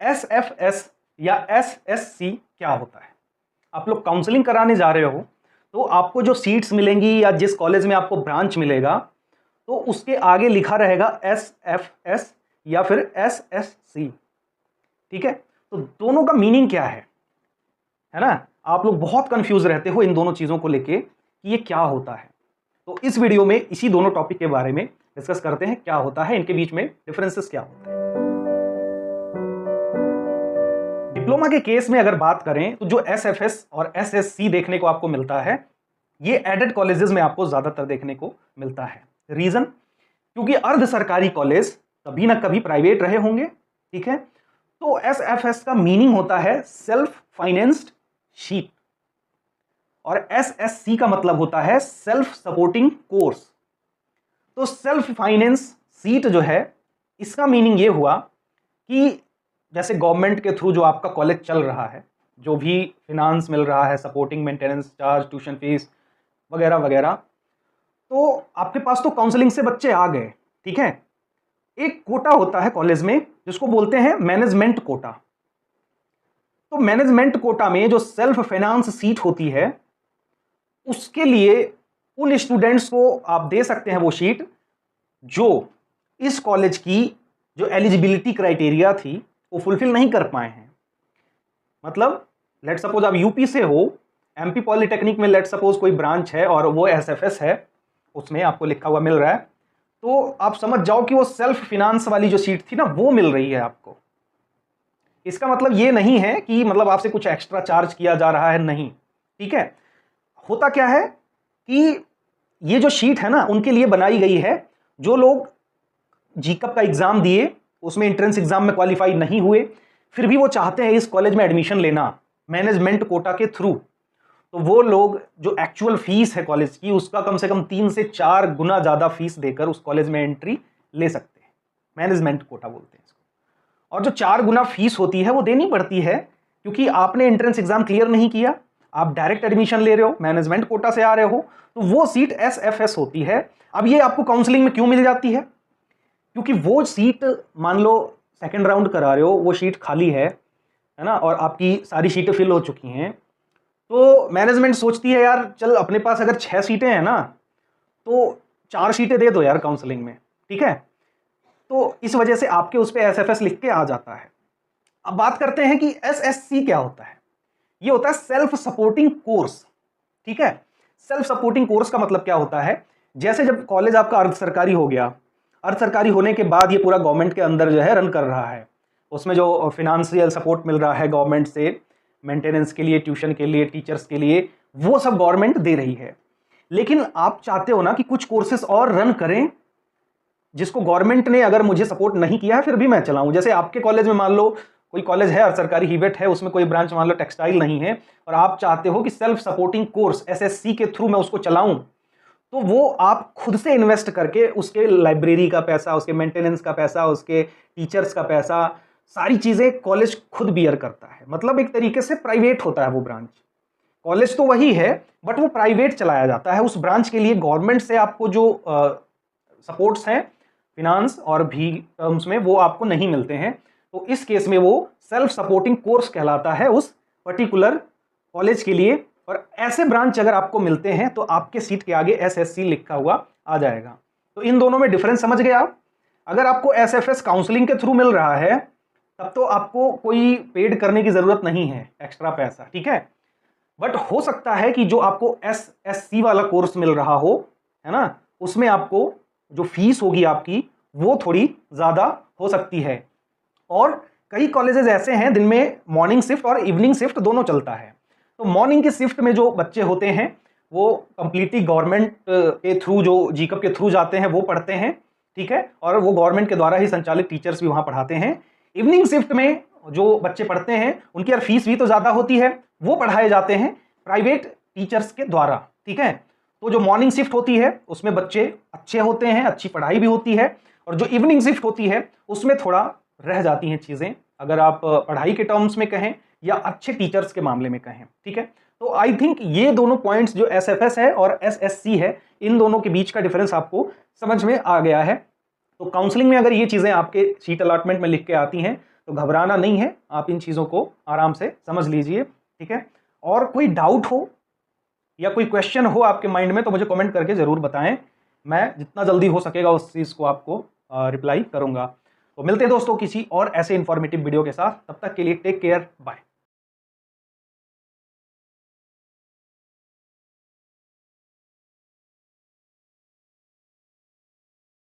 SFS या SSC क्या होता है? आप लोग काउंसलिंग कराने जा रहे हो तो आपको जो सीट्स मिलेंगी या जिस कॉलेज में आपको ब्रांच मिलेगा तो उसके आगे लिखा रहेगा SFS या फिर SSC। ठीक है, तो दोनों का मीनिंग क्या है ना? आप लोग बहुत कंफ्यूज रहते हो इन दोनों चीजों को लेके कि ये क्या होता है। तो इस वीडियो में इसी दोनों टॉपिक के बारे में डिस्कस करते हैं, क्या होता है, इनके बीच में डिफरेंसेस क्या होते हैं। डिप्लोमा के केस में अगर बात करें तो जो SFS और SSC देखने को आपको मिलता है, ये एडेड कॉलेजेस में आपको ज्यादातर देखने को मिलता है। रीजन, क्योंकि अर्ध सरकारी कॉलेज कभी ना कभी प्राइवेट रहे होंगे। ठीक है, तो SFS का मीनिंग होता है सेल्फ फाइनेंस्ड शीट और SSC का मतलब होता है सेल्फ सपोर्टिंग कोर्स। तो सेल्फ फाइनेंस सीट जो है, इसका मीनिंग ये हुआ कि जैसे गवर्नमेंट के थ्रू जो आपका कॉलेज चल रहा है, जो भी फिनांस मिल रहा है, supporting maintenance charge, tuition fees वगैरह वगैरह, तो आपके पास तो काउंसलिंग से बच्चे आ गए। ठीक है, एक कोटा होता है कॉलेज में जिसको बोलते हैं मैनेजमेंट कोटा। तो मैनेजमेंट कोटा में जो सेल्फ फाइनेंस सीट होती है, उसके लिए उन स्टूडेंट्स को आप दे सकते हैं वो सीट जो इस कॉलेज की जो एलिजिबिलिटी क्राइटेरिया थी वो फुलफिल नहीं कर पाए हैं। मतलब लेट सपोज आप यूपी से हो, एमपी पॉलिटेक्निक में लेट सपोज कोई ब्रांच है और वो SFS है, उसमें आपको लिखा हुआ मिल रहा है, तो आप समझ जाओ कि वो सेल्फ फिनांस वाली जो सीट थी ना, वो मिल रही है आपको। इसका मतलब ये नहीं है कि मतलब आपसे कुछ एक्स्ट्रा चार्ज किया जा रहा है, नहीं। ठीक है, होता क्या है कि ये जो शीट है ना, उनके लिए बनाई गई है जो लोग जीकअप का एग्जाम दिए, उसमें एंट्रेंस एग्जाम में क्वालिफाई नहीं हुए, फिर भी वो चाहते हैं इस कॉलेज में एडमिशन लेना मैनेजमेंट कोटा के थ्रू, तो वो लोग जो एक्चुअल फीस है कॉलेज की, उसका कम से कम 3 से 4 गुना ज्यादा फीस देकर उस कॉलेज में एंट्री ले सकते हैं। मैनेजमेंट कोटा बोलते हैं इसको। और जो 4 गुना फीस होती है वो देनी पड़ती है, क्योंकि आपने एंट्रेंस एग्जाम क्लियर नहीं किया, आप डायरेक्ट एडमिशन ले रहे हो, मैनेजमेंट कोटा से आ रहे हो, तो वो सीट SFS होती है। अब ये आपको काउंसलिंग में क्यों मिल जाती है? क्योंकि वो सीट, मान लो सेकंड राउंड करा रहे हो, वो सीट खाली है ना, और आपकी सारी सीटें फिल हो चुकी हैं, तो मैनेजमेंट सोचती है यार चल अपने पास अगर 6 सीटें हैं ना, तो 4 सीटें दे दो यार काउंसलिंग में। ठीक है, तो इस वजह से आपके उस पर SFS लिख के आ जाता है। अब बात करते हैं कि SSC क्या होता है। ये होता है सेल्फ सपोर्टिंग कोर्स। ठीक है, सेल्फ सपोर्टिंग कोर्स का मतलब क्या होता है, जैसे जब कॉलेज आपका अर्ध सरकारी हो गया, अर्ध सरकारी होने के बाद ये पूरा गवर्नमेंट के अंदर जो है रन कर रहा है, उसमें जो फिनेंशियल सपोर्ट मिल रहा है गवर्नमेंट से, मेंटेनेंस के लिए, ट्यूशन के लिए, टीचर्स के लिए, वो सब गवर्नमेंट दे रही है। लेकिन आप चाहते हो ना कि कुछ कोर्सेस और रन करें जिसको गवर्नमेंट ने अगर मुझे सपोर्ट नहीं किया है फिर भी मैं चलाऊं। जैसे आपके कॉलेज में मान लो कोई कॉलेज है अर्ध सरकारी, हिवेट है, उसमें कोई ब्रांच मान लो टेक्सटाइल नहीं है, और आप चाहते हो कि सेल्फ सपोर्टिंग कोर्स SSC के थ्रू मैं उसको चलाऊं, तो वो आप खुद से इन्वेस्ट करके उसके लाइब्रेरी का पैसा, उसके मेंटेनेंस का पैसा, उसके टीचर्स का पैसा, सारी चीजें कॉलेज खुद बियर करता है। मतलब एक तरीके से प्राइवेट होता है वो ब्रांच। कॉलेज तो वही है बट वो प्राइवेट चलाया जाता है। उस ब्रांच के लिए गवर्नमेंट से आपको जो सपोर्ट्स हैं फिनांस और भी टर्म्स में, वो आपको नहीं मिलते हैं। तो इस केस में वो सेल्फ सपोर्टिंग कोर्स कहलाता है उस पर्टिकुलर कॉलेज के लिए। और ऐसे ब्रांच अगर आपको मिलते हैं तो आपके सीट के आगे SSC लिखा हुआ आ जाएगा। तो इन दोनों में डिफरेंस समझ गए आप। अगर आपको SFS काउंसलिंग के थ्रू मिल रहा है तब तो आपको कोई पेड करने की जरूरत नहीं है, एक्स्ट्रा पैसा। ठीक है, बट हो सकता है कि जो आपको SSC वाला कोर्स मिल रहा हो, है ना, उसमें आपको जो फीस होगी आपकी वो थोड़ी ज्यादा हो सकती है। और कई कॉलेजेस ऐसे हैं जिनमें मॉर्निंग शिफ्ट और इवनिंग शिफ्ट दोनों चलता है। तो मॉर्निंग की शिफ्ट में जो बच्चे होते हैं वो कंप्लीटली गवर्नमेंट के थ्रू, जो जीकअप के थ्रू जाते हैं, वो पढ़ते हैं। ठीक है, और वो गवर्नमेंट के द्वारा ही संचालित टीचर्स भी वहां पढ़ाते हैं। इवनिंग शिफ्ट में जो बच्चे पढ़ते हैं उनकी यार फीस भी तो ज्यादा होती है, वो पढ़ाए जाते हैं प्राइवेट टीचर्स के द्वारा। ठीक है, तो जो मॉर्निंग शिफ्ट होती है उसमें बच्चे अच्छे होते हैं, अच्छी पढ़ाई भी होती है, और जो इवनिंग शिफ्ट होती है उसमें थोड़ा रह जाती हैं चीजें, अगर आप पढ़ाई के टर्म्स में कहें या अच्छे टीचर्स के मामले में कहें। ठीक है, तो आई थिंक ये दोनों पॉइंट्स जो SFS है और SSC है, इन दोनों के बीच का डिफरेंस आपको समझ में आ गया है। तो काउंसलिंग में अगर ये चीजें आपके सीट अलॉटमेंट में लिख के आती हैं तो घबराना नहीं है, आप इन चीज़ों को आराम से समझ लीजिए, ठीक है। और कोई डाउट हो या कोई क्वेश्चन हो आपके माइंड में तो मुझे कमेंट करके ज़रूर बताएं, मैं जितना जल्दी हो सकेगा उस चीज़ को आपको रिप्लाई करूंगा। तो मिलते हैं दोस्तों किसी और ऐसे इंफॉर्मेटिव वीडियो के साथ, तब तक के लिए टेक केयर, बाय।